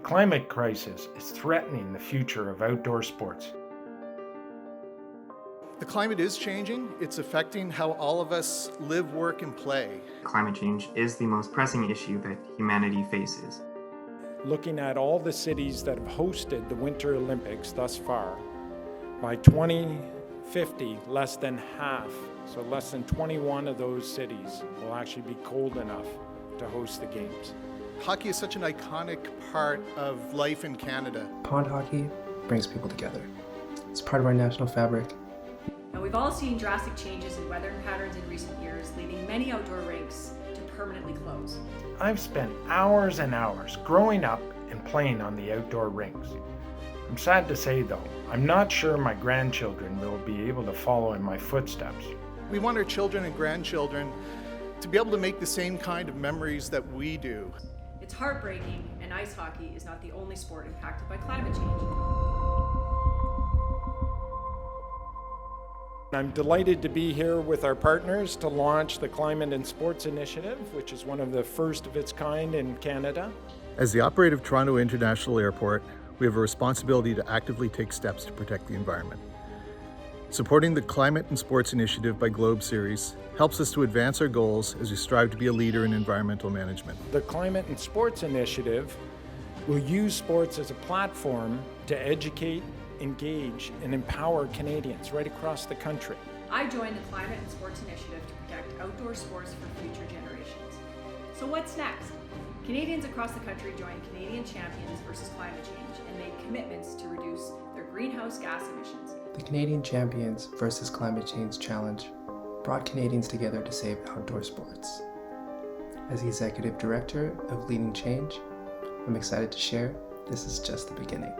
climate crisis is threatening the future of outdoor sports. The climate is changing. It's affecting how all of us live, work, and play. Climate change is the most pressing issue that humanity faces. Looking at all the cities that have hosted the Winter Olympics thus far, by 2050, less than half, so less than 21 of those cities will actually be cold enough to host the games. Hockey is such an iconic part of life in Canada. Pond hockey brings people together. It's part of our national fabric. And we've all seen drastic changes in weather patterns in recent years, leaving many outdoor rinks to permanently close. I've spent hours and hours growing up and playing on the outdoor rinks. I'm sad to say though, I'm not sure my grandchildren will be able to follow in my footsteps. We want our children and grandchildren to be able to make the same kind of memories that we do. It's heartbreaking, and ice hockey is not the only sport impacted by climate change. I'm delighted to be here with our partners to launch the Climate and Sports Initiative, which is one of the first of its kind in Canada. As the operator of Toronto International Airport, we have a responsibility to actively take steps to protect the environment. Supporting the Climate and Sports Initiative by Globe Series helps us to advance our goals as we strive to be a leader in environmental management. The Climate and Sports Initiative will use sports as a platform to educate, engage, and empower Canadians right across the country. I joined the Climate and Sports Initiative to protect outdoor sports for future generations. So what's next? Canadians across the country joined Canadian Champions versus Climate Change and made commitments to reduce their greenhouse gas emissions. The Canadian Champions versus Climate Change Challenge brought Canadians together to save outdoor sports. As the Executive Director of Leading Change, I'm excited to share this is just the beginning.